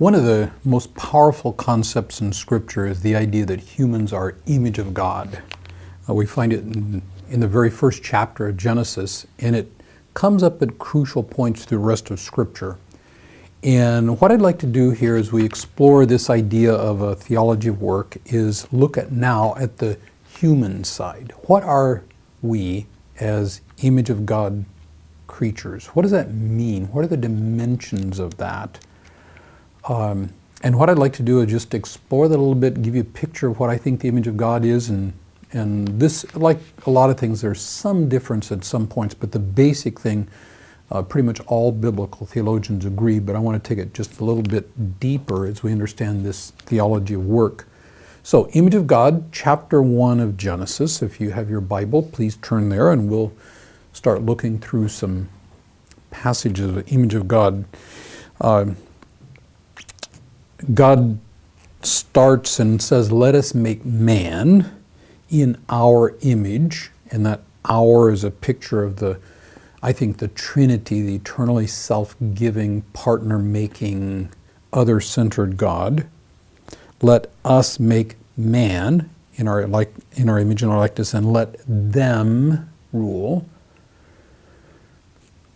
One of the most powerful concepts in Scripture is the idea that humans are image of God. We find it in the very first chapter of Genesis, and it comes up at crucial points through the rest of Scripture. And what I'd like to do here as we explore this idea of a theology of work is look at now at the human side. What are we as image of God creatures? What does that mean? What are the dimensions of that? And what I'd like to do is just explore that a little bit, give you a picture of what I think the image of God is, and this, like a lot of things, there's some difference at some points, but the basic thing, pretty much all biblical theologians agree, but I want to take it just a little bit deeper as we understand this theology of work. So, image of God, chapter 1 of Genesis. If you have your Bible, please turn there and we'll start looking through some passages of the image of God. God starts and says, let us make man in our image, and that our is a picture of I think the Trinity, the eternally self-giving, partner-making, other-centered God. Let us make man in our image and our likeness, and let them rule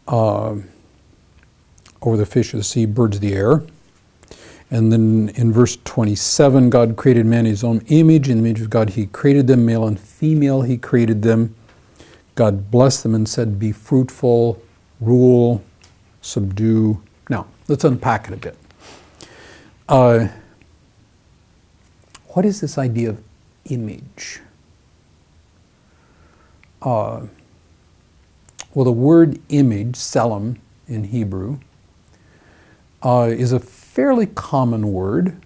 over the fish of the sea, birds of the air. And then in verse 27, God created man in his own image. In the image of God he created them, male and female he created them. God blessed them and said, be fruitful, rule, subdue. Now, let's unpack it a bit. What is this idea of image? Well, the word image, tselem in Hebrew, is a fairly common word,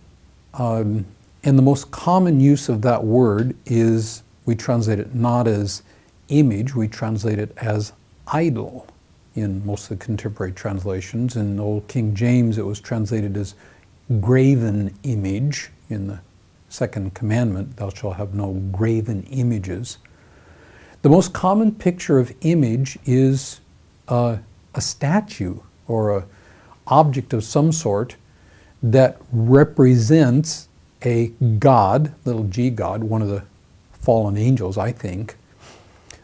and the most common use of that word is we translate it not as image, we translate it as idol in most of the contemporary translations. In Old King James it was translated as graven image in the second commandment, thou shalt have no graven images. The most common picture of image is a statue or an object of some sort that represents a god, little g god, one of the fallen angels, I think.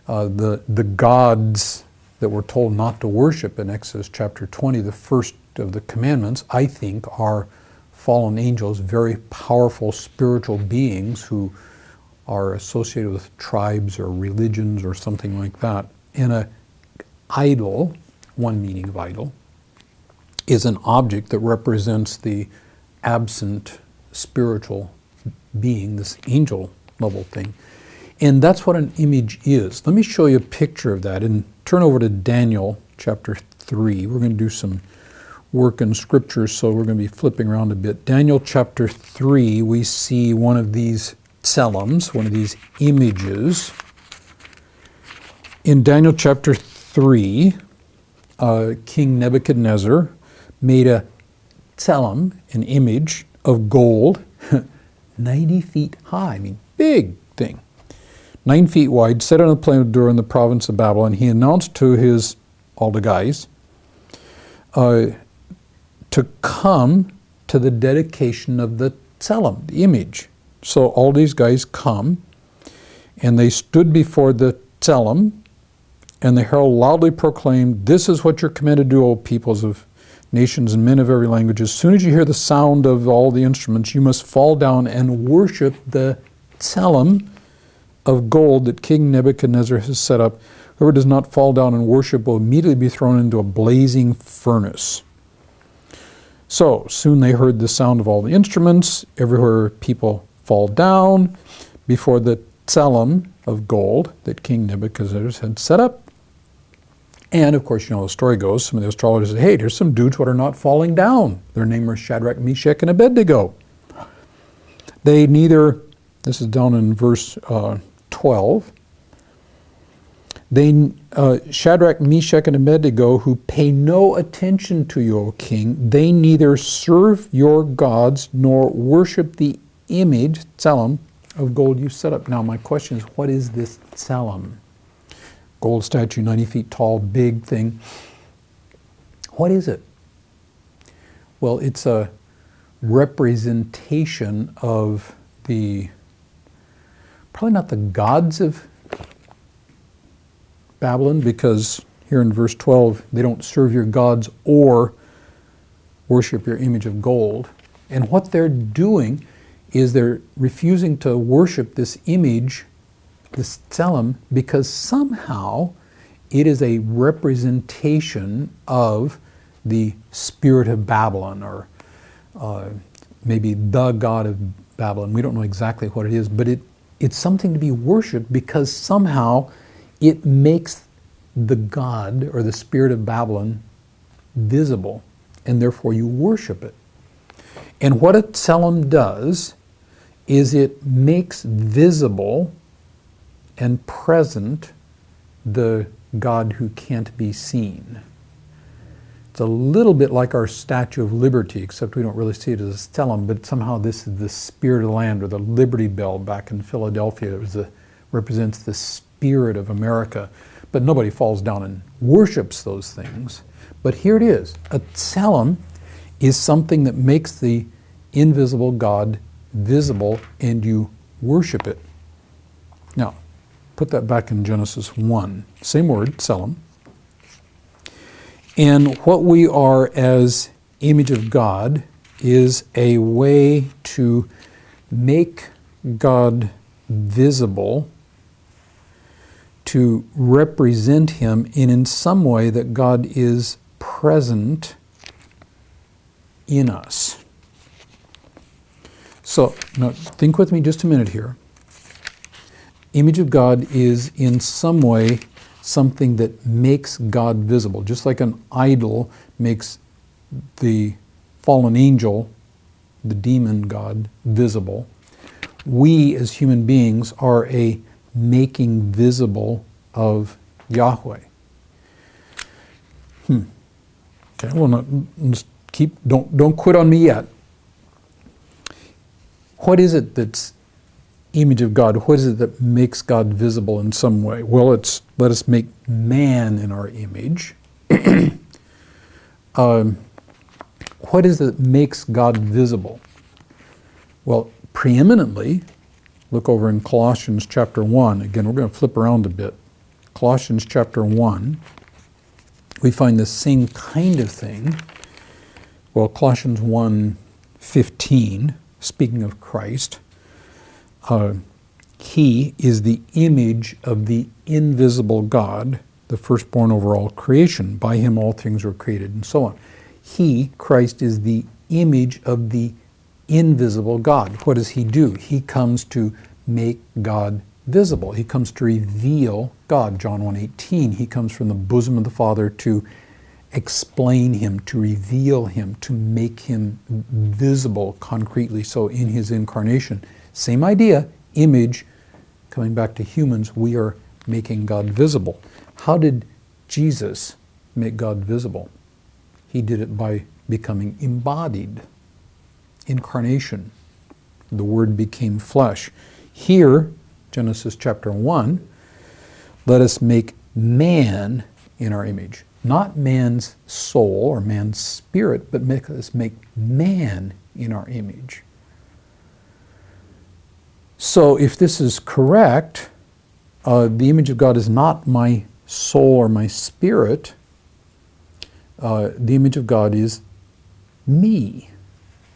The gods that we're told not to worship in Exodus chapter 20, the first of the commandments, I think are fallen angels, very powerful spiritual beings who are associated with tribes or religions or something like that. And an idol, one meaning of idol, is an object that represents the absent spiritual being, this angel level thing. And that's what an image is. Let me show you a picture of that, and turn over to Daniel chapter 3. We're going to do some work in Scripture, so we're going to be flipping around a bit. Daniel chapter 3, we see one of these tselems, one of these images. In Daniel chapter 3, King Nebuchadnezzar made a tselem, an image of gold, 90 feet high. I mean, big thing. 9 feet wide, set on the plain of Dura in the province of Babylon. He announced to all the guys to come to the dedication of the tselem, the image. So all these guys come, and they stood before the tselem, and the herald loudly proclaimed, this is what you're commanded to do, O peoples of nations and men of every language. As soon as you hear the sound of all the instruments, you must fall down and worship the tselem of gold that King Nebuchadnezzar has set up. Whoever does not fall down and worship will immediately be thrown into a blazing furnace. So soon they heard the sound of all the instruments. Everywhere people fall down before the tselem of gold that King Nebuchadnezzar had set up. And of course, you know, the story goes, some of the astrologers say, hey, there's some dudes what are not falling down. Their name are Shadrach, Meshach, and Abednego. They neither, this is down in verse 12, Shadrach, Meshach, and Abednego, who pay no attention to you, O king, they neither serve your gods nor worship the image, tselem, of gold you set up. Now my question is, what is this tselem? Gold statue, 90 feet tall, big thing. What is it? Well, it's a representation of probably not the gods of Babylon, because here in verse 12, they don't serve your gods or worship your image of gold. And what they're doing is they're refusing to worship this image, this tselem, because somehow it is a representation of the spirit of Babylon, or maybe the god of Babylon. We don't know exactly what it is, but it's something to be worshipped because somehow it makes the god or the spirit of Babylon visible, and therefore you worship it. And what a tselem does is it makes visible and present the God who can't be seen. It's a little bit like our Statue of Liberty, except we don't really see it as a tselem, but somehow this is the spirit of the land, or the Liberty Bell back in Philadelphia. It represents the spirit of America. But nobody falls down and worships those things. But here it is. A tselem is something that makes the invisible God visible, and you worship it. Now, put that back in Genesis 1. Same word, tselem. And what we are as image of God is a way to make God visible, to represent him in some way that God is present in us. So, now think with me just a minute here. Image of God is in some way something that makes God visible, just like an idol makes the fallen angel, the demon god, visible. We as human beings are a making visible of Yahweh. Okay, well, don't quit on me yet. What is it that's image of God? What is it that makes God visible in some way? Well, it's let us make man in our image. What is it that makes God visible? Well, preeminently, look over in Colossians chapter 1. Again, we're going to flip around a bit. Colossians chapter 1, we find the same kind of thing. Well, Colossians 1:15, speaking of Christ, he is the image of the invisible God, the firstborn over all creation. By him all things were created, and so on. He, Christ, is the image of the invisible God. What does he do? He comes to make God visible. He comes to reveal God. John 1:18, he comes from the bosom of the Father to explain him, to reveal him, to make him visible concretely. So in his incarnation, same idea, image, coming back to humans, we are making God visible. How did Jesus make God visible? He did it by becoming embodied. Incarnation. The Word became flesh. Here, Genesis chapter 1, let us make man in our image. Not man's soul or man's spirit, but let us make man in our image. So if this is correct, the image of God is not my soul or my spirit. The image of God is me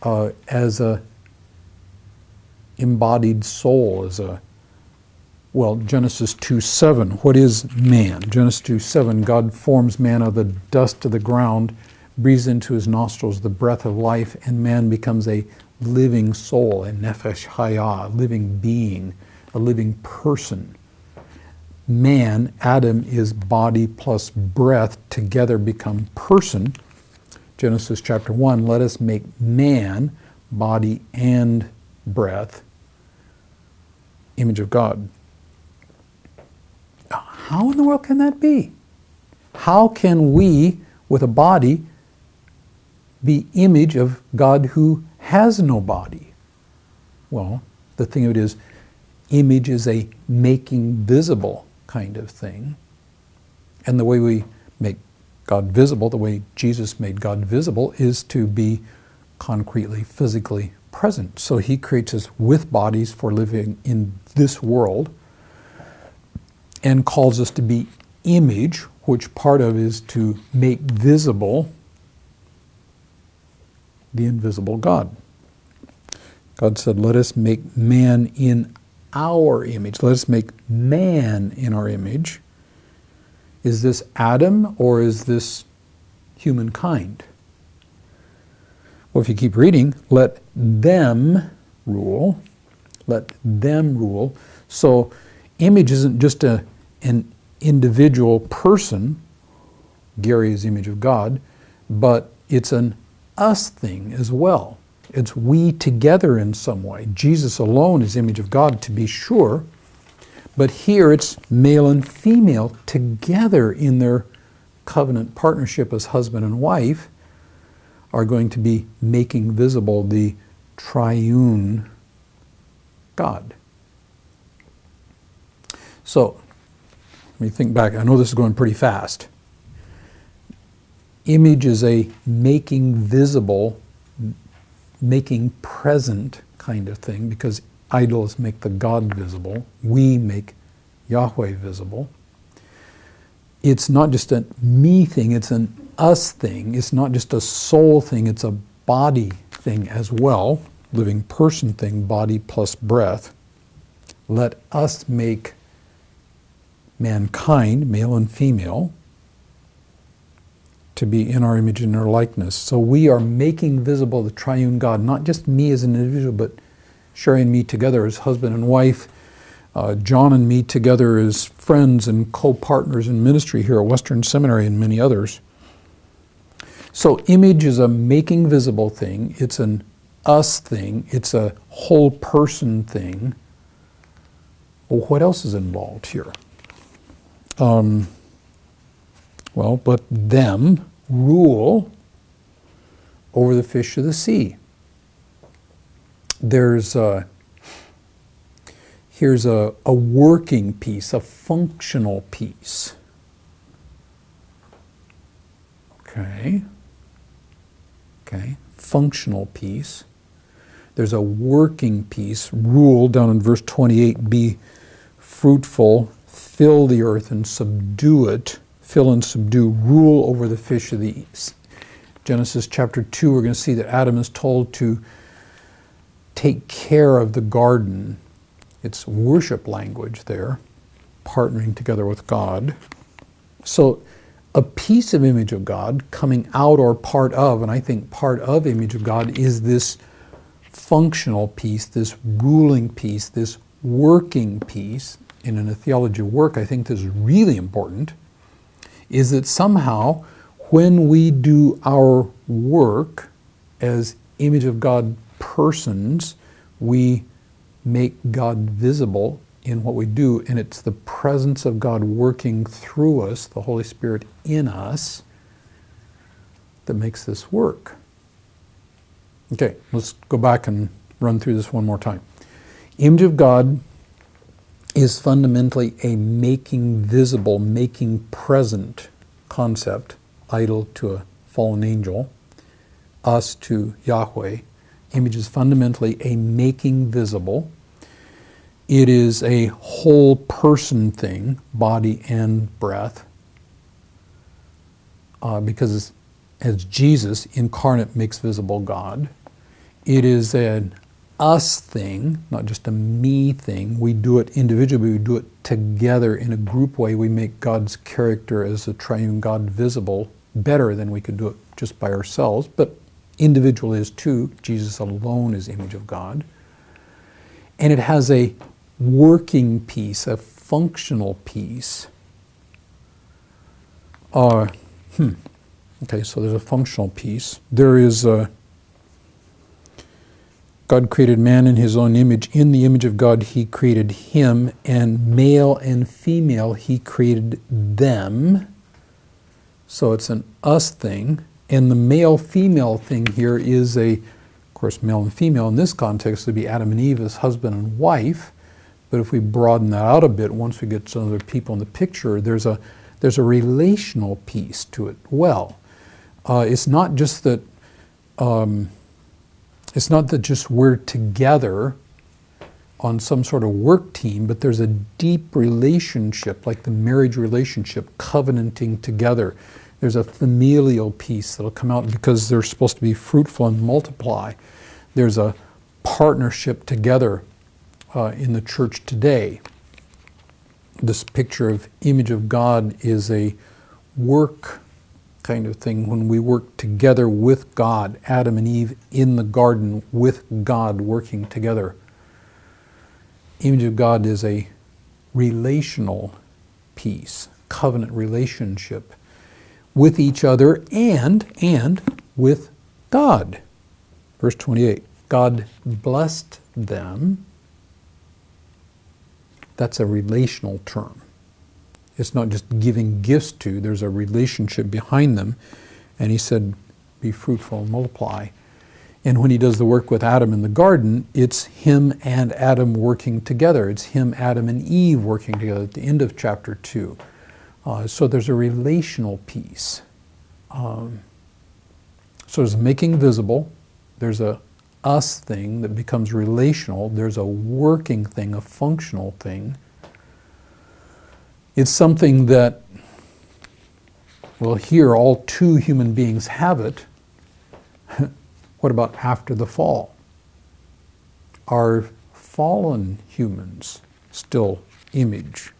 as a embodied soul, as a, well, Genesis 2:7, what is man? Genesis 2:7, God forms man out of the dust of the ground, breathes into his nostrils the breath of life, and man becomes a living soul, a nefesh hayah, a living being, a living person. Man, Adam, is body plus breath, together become person. Genesis chapter 1, let us make man, body and breath, image of God. How in the world can that be? How can we, with a body, be image of God who has no body? Well, the thing of it is, image is a making visible kind of thing. And the way we make God visible, the way Jesus made God visible, is to be concretely, physically present. So he creates us with bodies for living in this world and calls us to be image, which part of is to make visible the invisible God. God said, let us make man in our image. Let us make man in our image. Is this Adam or is this humankind? Well, if you keep reading, let them rule. Let them rule. So image isn't just an individual person, Gary is the image of God, but it's an us thing as well. It's we together in some way. Jesus alone is image of God, to be sure, but here it's male and female together in their covenant partnership as husband and wife are going to be making visible the triune God. So, let me think back. I know this is going pretty fast. Image is a making visible, making present kind of thing, because idols make the God visible. We make Yahweh visible. It's not just a me thing, it's an us thing. It's not just a soul thing, it's a body thing as well. Living person thing, body plus breath. Let us make mankind, male and female, to be in our image and our likeness. So we are making visible the triune God, not just me as an individual, but Sherry and me together as husband and wife, John and me together as friends and co-partners in ministry here at Western Seminary and many others. So image is a making visible thing, it's an us thing, it's a whole person thing. Well, what else is involved here? Well, let them rule over the fish of the sea. Here's a working piece, a functional piece. Okay, functional piece. There's a working piece, rule down in verse 28, be fruitful, fill the earth and subdue it, fill and subdue, rule over the fish of the sea. Genesis chapter 2, we're going to see that Adam is told to take care of the garden. It's worship language there, partnering together with God. So a piece of image of God coming out or part of, and I think part of image of God is this functional piece, this ruling piece, this working piece. And in a theology of work, I think this is really important, is that somehow when we do our work as image of God persons, we make God visible in what we do, and it's the presence of God working through us, the Holy Spirit in us, that makes this work. Okay, let's go back and run through this one more time. Image of God is fundamentally a making visible, making present concept, idol to a fallen angel, us to Yahweh. Image is fundamentally a making visible. It is a whole person thing, body and breath, because as Jesus incarnate makes visible God. It is an us thing, not just a me thing. We do it individually, we do it together in a group way. We make God's character as a triune God visible better than we could do it just by ourselves, but individual is too. Jesus alone is image of God. And it has a working piece, a functional piece. Okay, so there's a functional piece. There is God created man in his own image. In the image of God, he created him, and male and female, he created them. So it's an us thing. And the male-female thing here is of course, male and female in this context would be Adam and Eve as husband and wife. But if we broaden that out a bit, once we get some other people in the picture, there's a relational piece to it. Well, it's not just that It's not that just we're together on some sort of work team, but there's a deep relationship, like the marriage relationship, covenanting together. There's a familial piece that'll come out because they're supposed to be fruitful and multiply. There's a partnership together in the church today. This picture of image of God is a work kind of thing when we work together with God, Adam and Eve in the garden with God working together. Image of God is a relational piece, covenant relationship with each other and with God. Verse 28, God blessed them. That's a relational term. It's not just giving gifts to, there's a relationship behind them. And he said, be fruitful and multiply. And when he does the work with Adam in the garden, it's him and Adam working together. It's him, Adam, and Eve working together at the end of chapter 2. So there's a relational piece. So there's making visible. There's a us thing that becomes relational. There's a working thing, a functional thing. It's something that, well, here all two human beings have it. What about after the fall? Are fallen humans still image?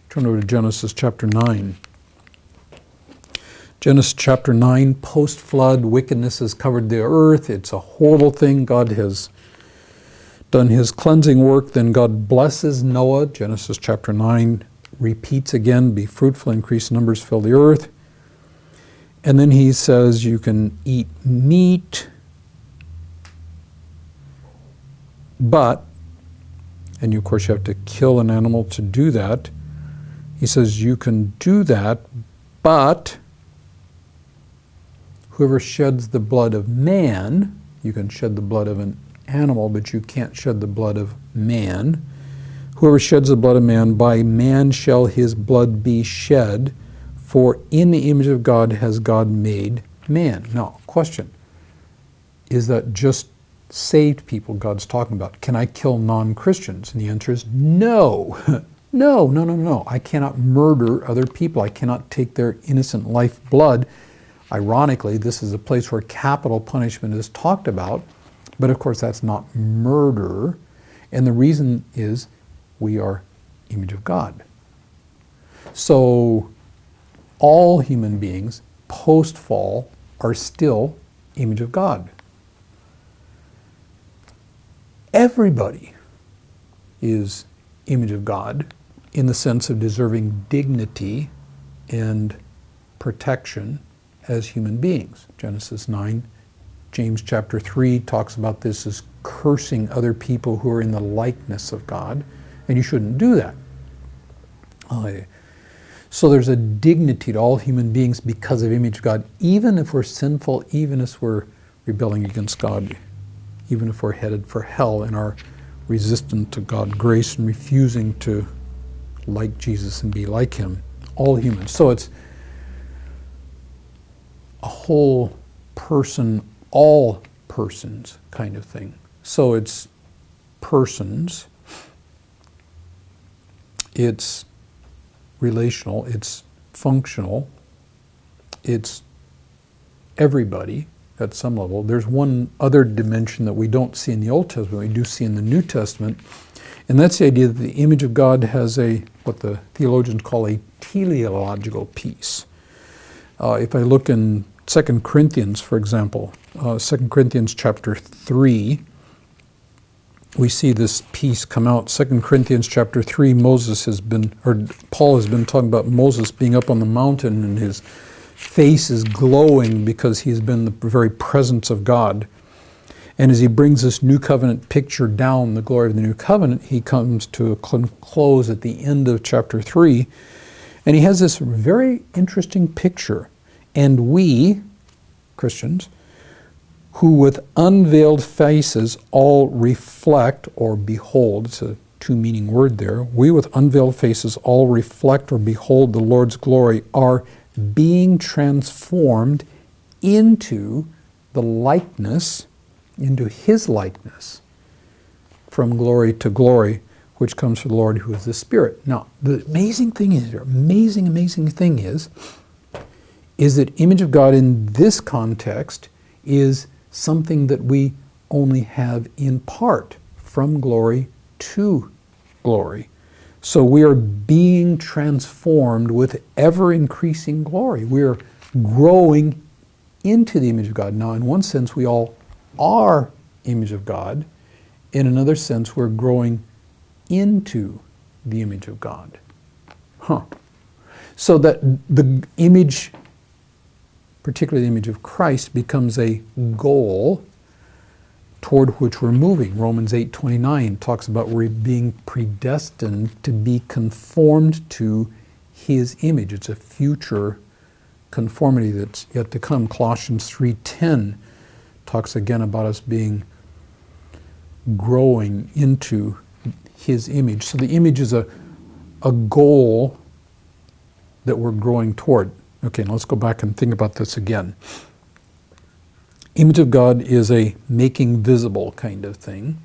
Turn over to Genesis chapter 9. Genesis chapter 9, post-flood, wickedness has covered the earth. It's a horrible thing. God has done his cleansing work. Then God blesses Noah. Genesis chapter 9 repeats again, be fruitful, increase numbers, fill the earth. And then he says you can eat meat, but, and of course you have to kill an animal to do that. He says you can do that, but whoever sheds the blood of man, you can shed the blood of an animal, but you can't shed the blood of man. Whoever sheds the blood of man, by man shall his blood be shed, for in the image of God has God made man. Now, question, is that just saved people God's talking about? Can I kill non-Christians? And the answer is no. No. I cannot murder other people. I cannot take their innocent life blood. Ironically, this is a place where capital punishment is talked about, but of course that's not murder. And the reason is we are image of God. So all human beings post-fall are still image of God. Everybody is image of God in the sense of deserving dignity and protection as human beings. Genesis 9, James chapter 3 talks about this as cursing other people who are in the likeness of God, and you shouldn't do that. So there's a dignity to all human beings because of image of God, even if we're sinful, even if we're rebelling against God, even if we're headed for hell and are resistant to God's grace and refusing to like Jesus and be like him. All humans. So it's a whole person, all persons kind of thing. So it's persons, it's relational, it's functional, it's everybody at some level. There's one other dimension that we don't see in the Old Testament, we do see in the New Testament, and that's the idea that the image of God has what the theologians call a teleological piece. If I look in 2 Corinthians, for example, 2 Corinthians chapter 3, we see this piece come out. 2 Corinthians chapter 3, Paul has been talking about Moses being up on the mountain and his face is glowing because he's been in the very presence of God. And as he brings this new covenant picture down, the glory of the new covenant, he comes to a close at the end of chapter 3, and he has this very interesting picture. And we, Christians, who with unveiled faces all reflect or behold, it's a two-meaning word there, we with unveiled faces all reflect or behold the Lord's glory, are being transformed into the likeness into his likeness from glory to glory, which comes from the Lord who is the Spirit. Now, the amazing thing is, amazing thing is that image of God in this context is something that we only have in part, from glory to glory. So we are being transformed with ever-increasing glory. We are growing into the image of God. Now, in one sense, we all are image of God. In another sense, we're growing into the image of God. So that the image, particularly the image of Christ, becomes a goal toward which we're moving. Romans 8:29 talks about we're being predestined to be conformed to his image. It's a future conformity that's yet to come. Colossians 3:10 talks again about us being growing into his image. So the image is a goal that we're growing toward. Okay, now let's go back and think about this again. Image of God is a making visible kind of thing.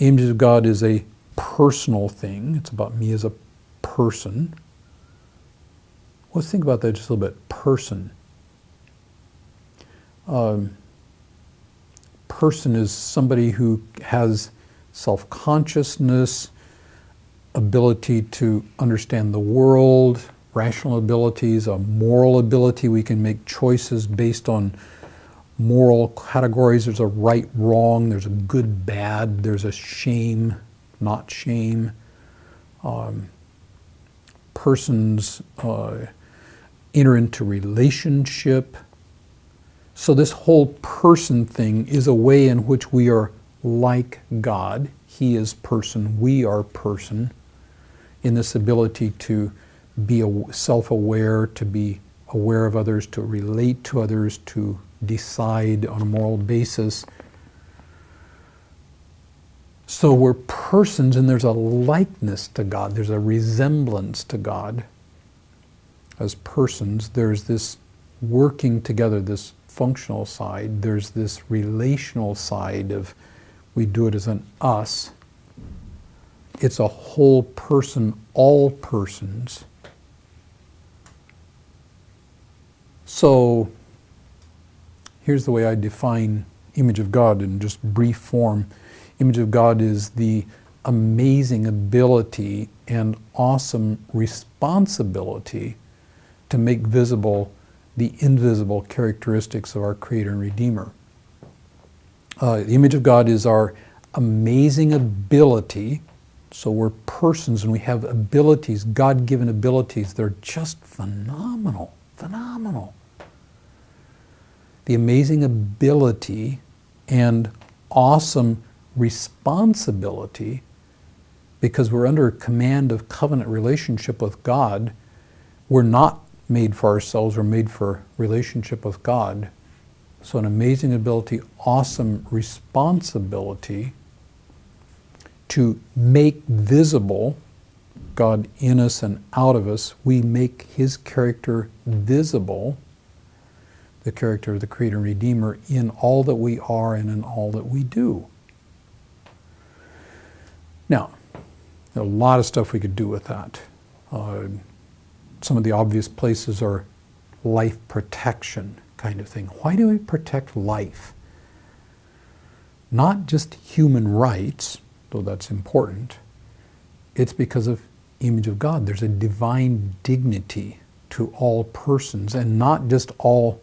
Image of God is a personal thing. It's about me as a person. Let's think about that just a little bit. Person. Person is somebody who has self-consciousness, ability to understand the world, rational abilities, a moral ability. We can make choices based on moral categories. There's a right, wrong, there's a good, bad, there's a shame, not shame. Persons enter into relationship. So this whole person thing is a way in which we are like God. He is person, we are person, in this ability to be self-aware, to be aware of others, to relate to others, to decide on a moral basis. So we're persons, and there's a likeness to God, there's a resemblance to God. As persons, there's this working together, this functional side, there's this relational side of we do it as an us. It's a whole person, all persons. So here's the way I define image of God in just brief form. Image of God is the amazing ability and awesome responsibility to make visible the invisible characteristics of our Creator and Redeemer. The image of God is our amazing ability. So we're persons and we have abilities, God-given abilities. They're just phenomenal, phenomenal. The amazing ability and awesome responsibility, because we're under command of covenant relationship with God. We're not made for ourselves, we're made for relationship with God. So an amazing ability, awesome responsibility to make visible God in us and out of us. We make his character visible, the character of the Creator and Redeemer, in all that we are and in all that we do. Now, there are a lot of stuff we could do with that. Some of the obvious places are life protection kind of thing. Why do we protect life? Not just human rights, though that's important. It's because of image of God. There's a divine dignity to all persons, and not just all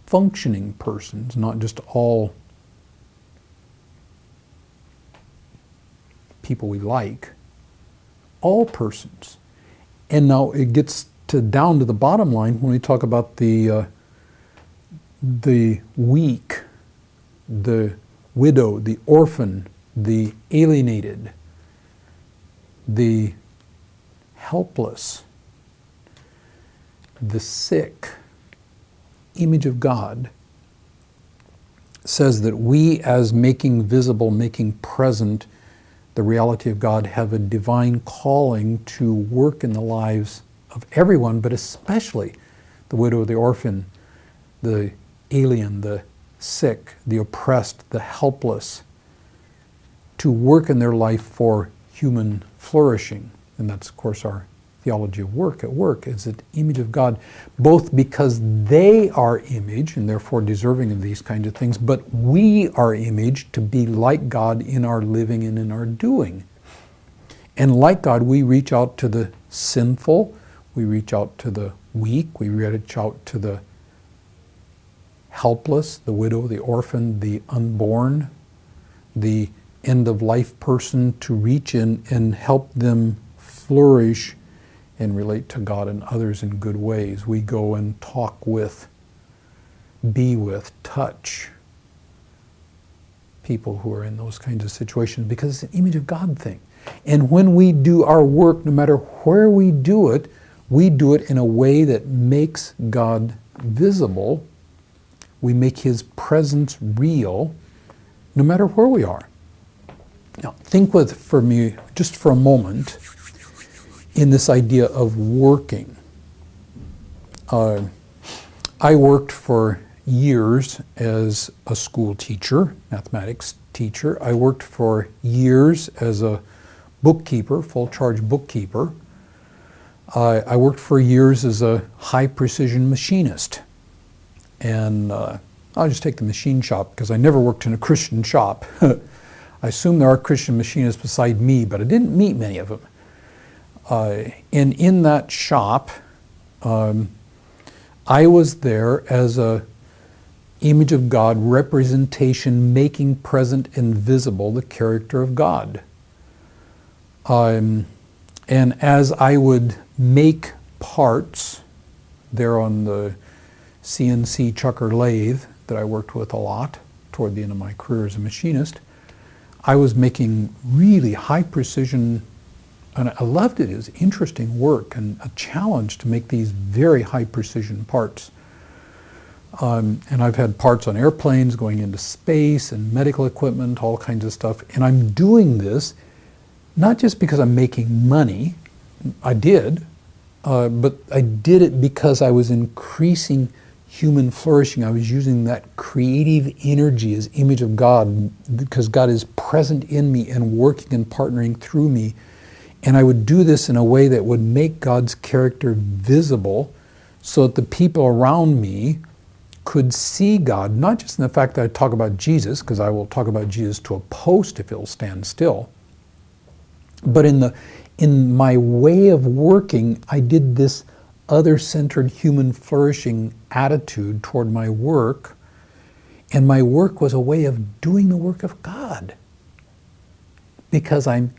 functioning persons, not just all people we like, all persons. And now it gets down to the bottom line when we talk about the weak, the widow, the orphan, the alienated, the helpless, the sick. Image of God says that we, as making visible, making present the reality of God, have a divine calling to work in the lives of everyone, but especially the widow, the orphan, the alien, the sick, the oppressed, the helpless, to work in their life for human flourishing. And that's, of course, our theology of work at work, is the image of God, both because they are image and therefore deserving of these kinds of things, but we are image to be like God in our living and in our doing. And like God, we reach out to the sinful, we reach out to the weak, we reach out to the helpless, the widow, the orphan, the unborn, the end-of-life person, to reach in and help them flourish and relate to God and others in good ways. We go and talk with, be with, touch people who are in those kinds of situations, because it's an image of God thing. And when we do our work, no matter where we do it in a way that makes God visible. We make His presence real, no matter where we are. Now, think for me, just for a moment, in this idea of working. I worked for years as a school teacher, mathematics teacher. I worked for years as a bookkeeper, full-charge bookkeeper. I worked for years as a high-precision machinist. And I'll just take the machine shop, because I never worked in a Christian shop. I assume there are Christian machinists beside me, but I didn't meet many of them. And in that shop, I was there as a image of God representation, making present and visible the character of God. And as I would make parts there on the CNC chucker lathe that I worked with a lot toward the end of my career as a machinist, I was making really high precision, and I loved it. It was interesting work and a challenge to make these very high precision parts. And I've had parts on airplanes going into space and medical equipment, all kinds of stuff. And I'm doing this not just because I'm making money. I did, but I did it because I was increasing human flourishing. I was using that creative energy as image of God, because God is present in me and working and partnering through me. And I would do this in a way that would make God's character visible, so that the people around me could see God, not just in the fact that I talk about Jesus, because I will talk about Jesus to a post if it'll stand still, but in my way of working, I did this other-centered human flourishing attitude toward my work, and my work was a way of doing the work of God. Because I'm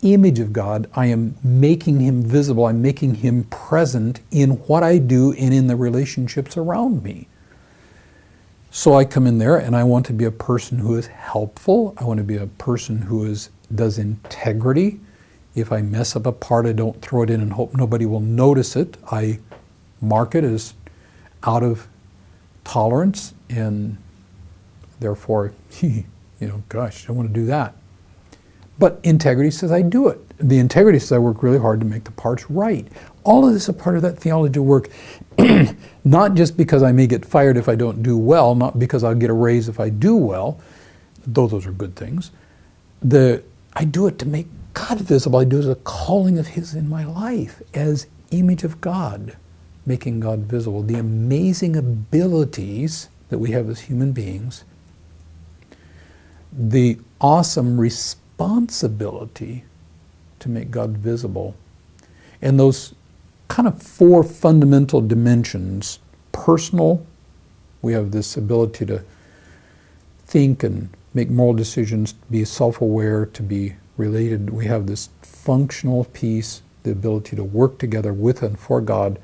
image of God, I am making Him visible, I'm making Him present in what I do and in the relationships around me. So I come in there and I want to be a person who is helpful. I want to be a person who does integrity. If I mess up a part, I don't throw it in and hope nobody will notice it. I mark it as out of tolerance, and therefore, gosh, I don't want to do that. But integrity says I do it. The integrity says I work really hard to make the parts right. All of this is a part of that theology of work. Not just because I may get fired if I don't do well, not because I'll get a raise if I do well, though those are good things. I do it to make God visible. I do it as a calling of His in my life, as image of God, making God visible. The amazing abilities that we have as human beings, the awesome responsibility to make God visible, and those kind of four fundamental dimensions. Personal, we have this ability to think and make moral decisions, to be self-aware, to be related. We have this functional piece, the ability to work together with and for God,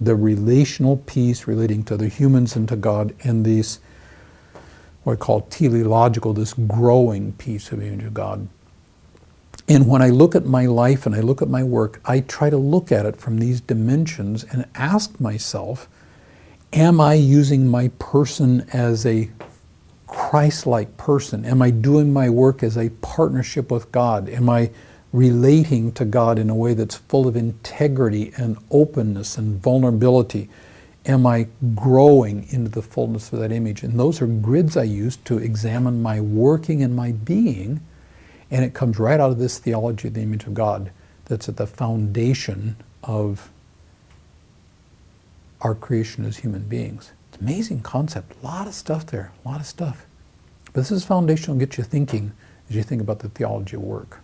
the relational piece relating to other humans and to God, and these, what I call teleological, this growing piece of the image of God. And when I look at my life and I look at my work, I try to look at it from these dimensions and ask myself, am I using my person as a Christ-like person? Am I doing my work as a partnership with God? Am I relating to God in a way that's full of integrity and openness and vulnerability? am I growing into the fullness of that image? And those are grids I use to examine my working and my being, and it comes right out of this theology of the image of God that's at the foundation of our creation as human beings. It's an amazing concept, a lot of stuff there, a lot of stuff. But this is foundational, get you thinking as you think about the theology of work.